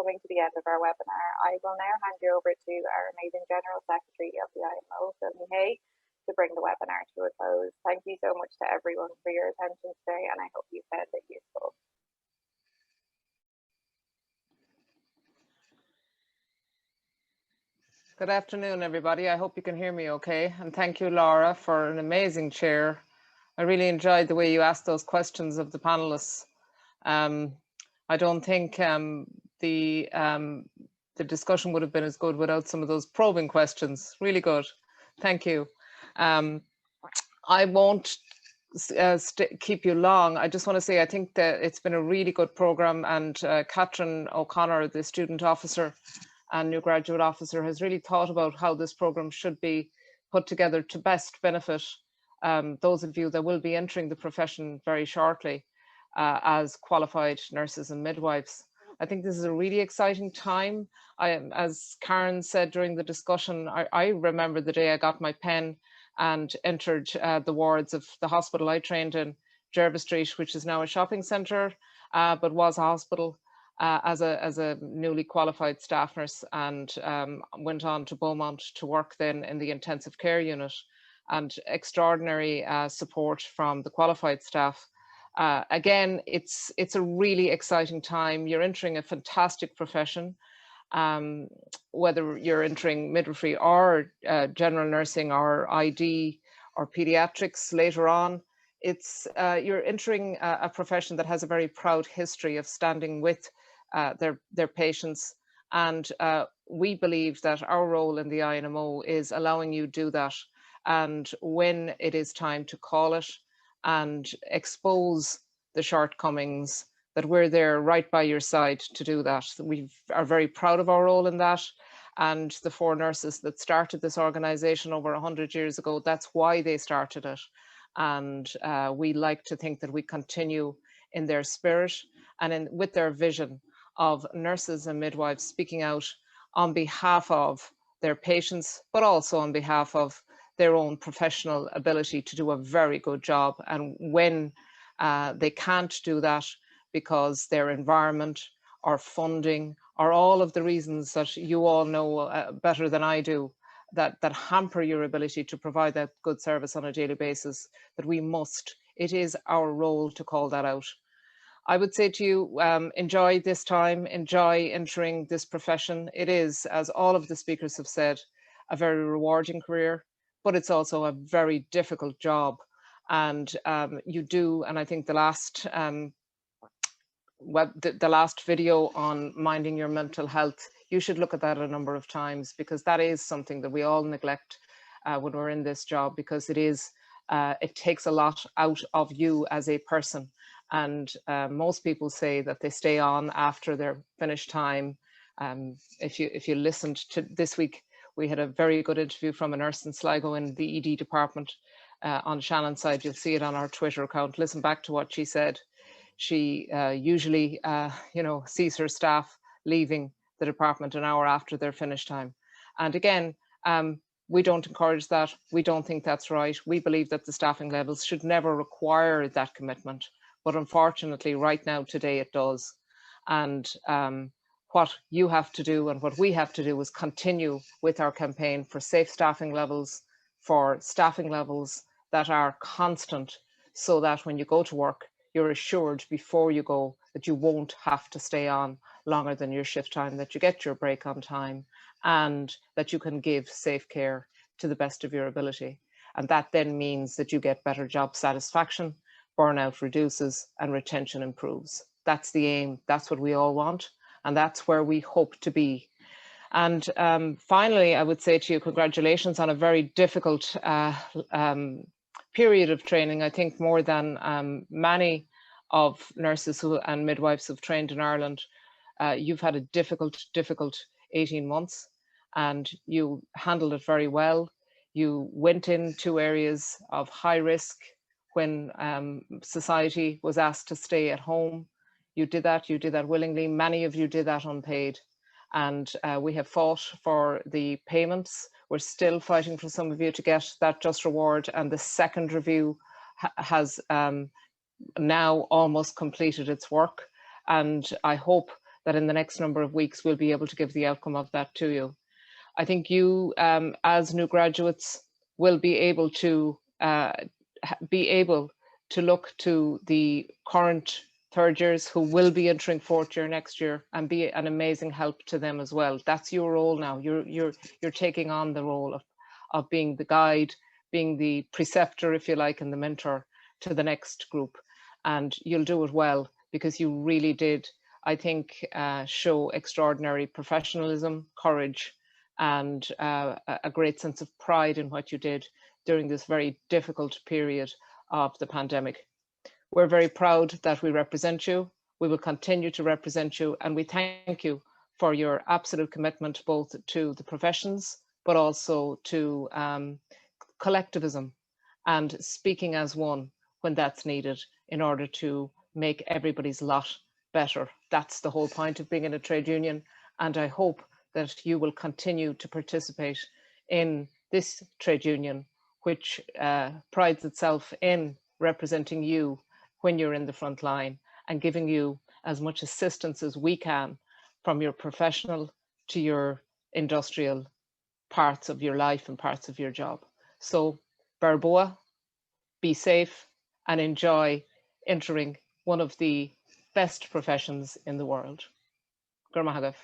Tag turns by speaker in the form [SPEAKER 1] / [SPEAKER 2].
[SPEAKER 1] coming to the end of our webinar. I will now hand you over to our amazing General Secretary of the IMO, Phil Hay, to bring the webinar to a close. Thank you so much to everyone for your attention today, and I hope you found it useful.
[SPEAKER 2] Good afternoon, everybody. I hope you can hear me okay. And thank you, Laura, for an amazing chair. I really enjoyed the way you asked those questions of the panelists. I don't think the discussion would have been as good without some of those probing questions. Really good. Thank you. I won't keep you long. I just want to say I think that it's been a really good program, and Catherine O'Connor, the student officer and new graduate officer, has really thought about how this program should be put together to best benefit those of you that will be entering the profession very shortly as qualified nurses and midwives. I think this is a really exciting time. As Karen said during the discussion, I remember the day I got my pen and entered the wards of the hospital I trained in, Jervis Street, which is now a shopping centre, but was a hospital, as a newly qualified staff nurse, and went on to Beaumont to work then in the intensive care unit, and extraordinary support from the qualified staff. Again, it's a really exciting time. You're entering a fantastic profession. Whether you're entering midwifery or general nursing or ID or pediatrics later on, you're entering a profession that has a very proud history of standing with their patients, and we believe that our role in the INMO is allowing you do that, and when it is time to call it and expose the shortcomings, that we're there right by your side to do that. We are very proud of our role in that, and the 4 nurses that started this organisation over 100 years ago, that's why they started it, and we like to think that we continue in their spirit and with their vision of nurses and midwives speaking out on behalf of their patients, but also on behalf of their own professional ability to do a very good job. And when they can't do that because their environment or funding or all of the reasons that you all know better than I do, that hamper your ability to provide that good service on a daily basis, that it is our role to call that out. I would say to you, enjoy this time, enjoy entering this profession. It is, as all of the speakers have said, a very rewarding career, but it's also a very difficult job. And you do, and I think the last the last video on minding your mental health, you should look at that a number of times, because that is something that we all neglect when we're in this job, because it takes a lot out of you as a person. And most people say that they stay on after their finished time. If you listened to this week, we had a very good interview from a nurse in Sligo in the ED department on Shannon's side. You'll see it on our Twitter account. Listen back to what she said. She usually, sees her staff leaving the department an hour after their finish time. And again, we don't encourage that. We don't think that's right. We believe that the staffing levels should never require that commitment. But unfortunately, right now, today, it does. And what you have to do and what we have to do is continue with our campaign for safe staffing levels, for staffing levels that are constant, so that when you go to work, you're assured before you go that you won't have to stay on longer than your shift time, that you get your break on time, and that you can give safe care to the best of your ability. And that then means that you get better job satisfaction, burnout reduces, and retention improves. That's the aim. That's what we all want. And that's where we hope to be. And finally, I would say to you, congratulations on a very difficult period of training. I think more than many of nurses and midwives who've trained in Ireland, you've had a difficult 18 months, and you handled it very well. You went into areas of high risk when society was asked to stay at home. You did that willingly. Many of you did that unpaid. And we have fought for the payments. We're still fighting for some of you to get that just reward. And the second review has now almost completed its work. And I hope that in the next number of weeks we'll be able to give the outcome of that to you. I think you, as new graduates, will be able to look to the current third years who will be entering fourth year next year and be an amazing help to them as well. That's your role now. You're taking on the role of being the guide, being the preceptor, if you like, and the mentor to the next group. And you'll do it well, because you really did, I think, show extraordinary professionalism, courage, and a great sense of pride in what you did during this very difficult period of the pandemic. We're very proud that we represent you. We will continue to represent you, and we thank you for your absolute commitment both to the professions, but also to collectivism and speaking as one when that's needed in order to make everybody's lot better. That's the whole point of being in a trade union, and I hope that you will continue to participate in this trade union, which prides itself in representing you when you're in the front line and giving you as much assistance as we can, from your professional to your industrial parts of your life and parts of your job. So Barboa, be safe and enjoy entering one of the best professions in the world. Gurmahagaf.